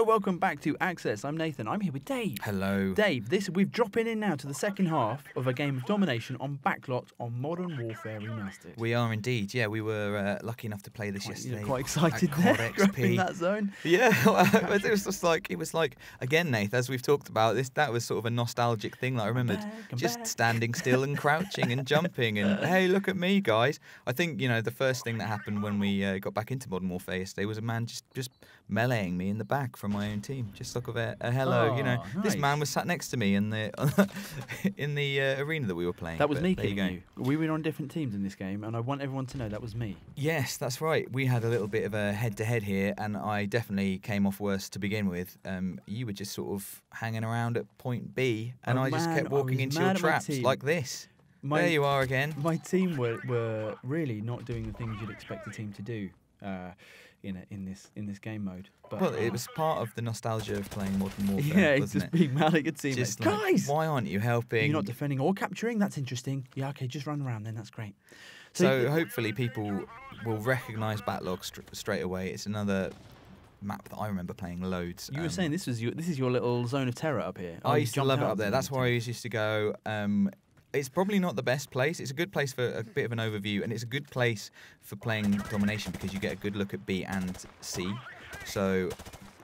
Hello, welcome back to Access. I'm Nathan. I'm here with Dave. Hello. Dave, we've dropping in now to the second half of a game of domination on Backlot on Modern Warfare Remastered. We are indeed. Yeah, we were lucky enough to play this yesterday. You're quite excited at there, COD grabbing XP. that zone. Yeah, it was like again, Nath, as we've talked about this. That was sort of a nostalgic thing that I remembered. Just standing still and crouching and jumping and hey, look at me, guys. I think the first thing that happened when we got back into Modern Warfare yesterday was a man just meleeing me in the back from my own team. Just look of a hello. Oh, This nice. man was sat next to me in the arena that we were playing. That was me there you killing you. We were on different teams in this game, and I want everyone to know that was me. Yes, that's right. We had a little bit of a head-to-head here, and I definitely came off worse to begin with. You were just sort of hanging around at point B, and I just kept walking into your traps like this. There you are again. My team were really not doing the things you'd expect a team to do in this game mode. But, well, it was part of the nostalgia of playing Modern Warfare. Yeah, it's wasn't just it? being mad at your team. Just like, guys, why aren't you helping? You're not defending or capturing. That's interesting. Yeah, okay, just run around then. That's great. So hopefully people will recognise Backlot straight away. It's another map that I remember playing loads. You were saying this is your little zone of terror up here. I used to love it up there. That's where I used to go. It's probably not the best place. It's a good place for a bit of an overview, and it's a good place for playing domination because you get a good look at B and C. So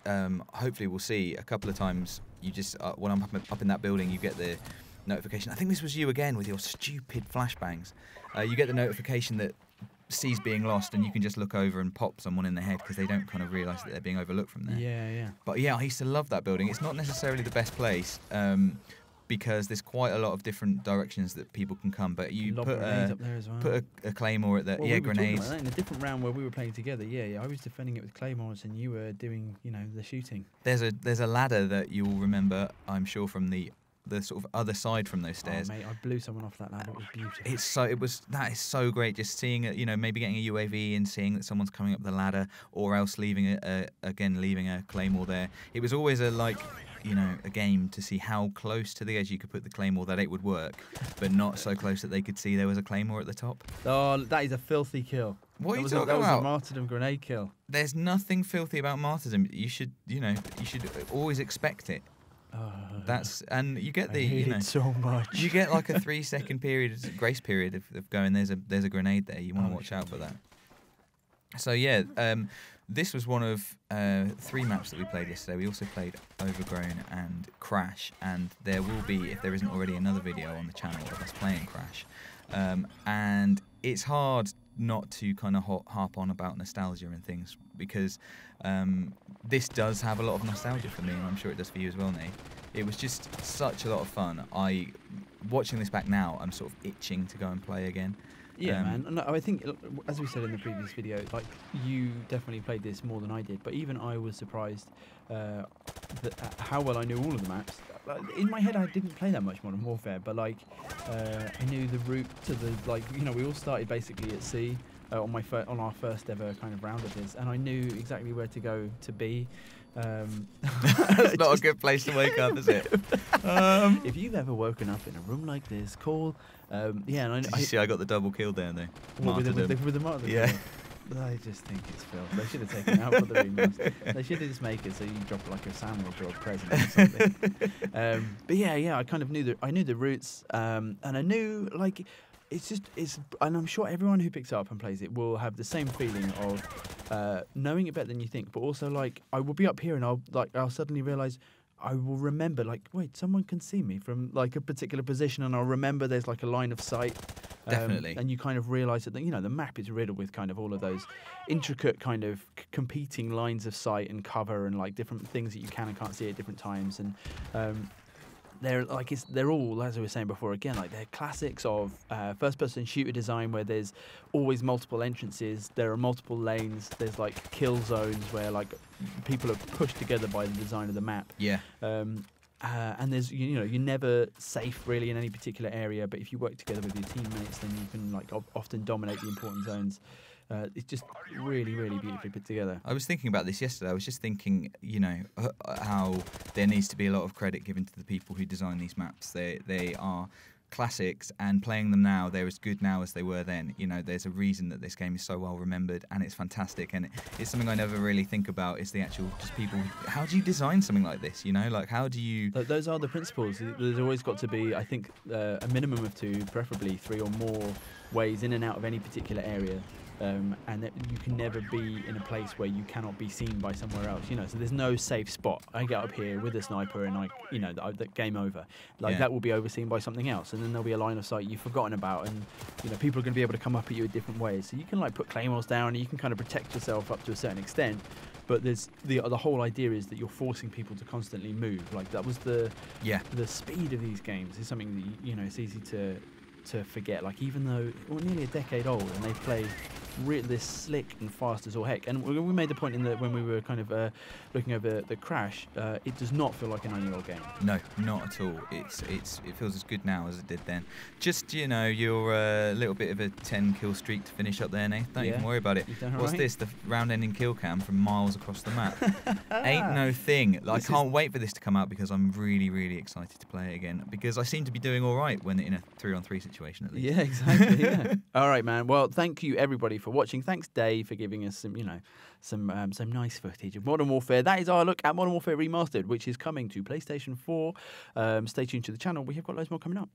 hopefully we'll see a couple of times. You just when I'm up in that building, you get the notification. I think this was you again with your stupid flashbangs. You get the notification that C's being lost, and you can just look over and pop someone in the head because they don't kind of realise that they're being overlooked from there. Yeah, yeah. But yeah, I used to love that building. It's not necessarily the best place. Because there's quite a lot of different directions that people can come, but you put up there as well. Put a claymore at the we were grenades. talking about that in a different round where we were playing together. Yeah, I was defending it with claymores, and you were doing the shooting. There's a ladder that you'll remember, I'm sure, from the sort of other side from those stairs. Oh, mate, I blew someone off that ladder. It was beautiful. That is so great. Just seeing it, maybe getting a UAV and seeing that someone's coming up the ladder, or else leaving a claymore there. It was always a game to see how close to the edge you could put the claymore that it would work, but not so close that they could see there was a claymore at the top. Oh, that is a filthy kill. What are you talking talking about? That was a martyrdom grenade kill. There's nothing filthy about martyrdom. You should always expect it. And you get I hate it so much. You get like a 3-second grace period of going. There's a grenade there. You want to watch out for that. So yeah, this was one of 3 maps that we played yesterday. We also played Overgrown and Crash, and there will be, if there isn't already, another video on the channel of us playing Crash. And it's hard not to kind of harp on about nostalgia and things, because this does have a lot of nostalgia for me, and I'm sure it does for you as well, Nate. It was just such a lot of fun. Watching this back now, I'm sort of itching to go and play again. Yeah, man. And I think, as we said in the previous video, like, you definitely played this more than I did. But even I was surprised how well I knew all of the maps. In my head, I didn't play that much Modern Warfare, but I knew the route to the we all started basically at C on our first ever kind of round of this, and I knew exactly where to go to B. That's not a good place to wake up, is it? If you've ever woken up in a room like this, call. And Did you see I got the double kill there, though? With the martyrdom? Yeah. I just think it's filth. They should have taken it out for the remaster. They should have just make it so you drop like a sandwich or a present or something. But yeah, I kind of knew the routes, and I knew and I'm sure everyone who picks it up and plays it will have the same feeling of knowing it better than you think, but also I will be up here and I'll suddenly realise I will remember, wait, someone can see me from a particular position, and I'll remember there's a line of sight. Definitely. And you kind of realise that the map is riddled with kind of all of those intricate kind of competing lines of sight and cover and different things that you can and can't see at different times. And they're all, as I was saying before, again, they're classics of first-person shooter design where there's always multiple entrances, there are multiple lanes, there's kill zones where people are pushed together by the design of the map. Yeah. And there's you're never safe really in any particular area, but if you work together with your teammates, then you can often dominate the important zones. It's just really, really beautifully put together. I was thinking about this yesterday. I was just thinking, how there needs to be a lot of credit given to the people who design these maps. They are classics and playing them now, they're as good now as they were then. You know, there's a reason that this game is so well remembered and it's fantastic, and it's something I never really think about is the actual just people. How do you design something like this? You know, like how do you? Those are the principles. There's always got to be, I think, a minimum of 2, preferably 3 or more ways in and out of any particular area. And that you can never be in a place where you cannot be seen by somewhere else, you know. So there's no safe spot. I get up here with a sniper and that game over. Like that will be overseen by something else, and then there'll be a line of sight you've forgotten about, and you know people are going to be able to come up at you in different ways. So you can like put claymores down, and you can kind of protect yourself up to a certain extent. But there's the whole idea is that you're forcing people to constantly move. Like that was the speed of these games is something that you know it's easy to forget. Like even though we're nearly a decade old and they play this slick and fast as all heck, and we made the point in when we were kind of looking over the Crash, it does not feel like a 9-year-old game. No, not at all. It feels as good now as it did then. Just you're a little bit of a 10 kill streak to finish up there, Nath. Don't even worry about it. What's this? The round-ending kill cam from miles across the map. Ain't no thing. I can't wait for this to come out because I'm really, really excited to play it again because I seem to be doing all right when in a 3-on-3 situation at least. Yeah, exactly. Yeah. All right, man. Well, thank you everybody for watching. Thanks, Dave, for giving us some nice footage of Modern Warfare. That is our look at Modern Warfare Remastered, which is coming to PlayStation 4. Stay tuned to the channel. We have got loads more coming up.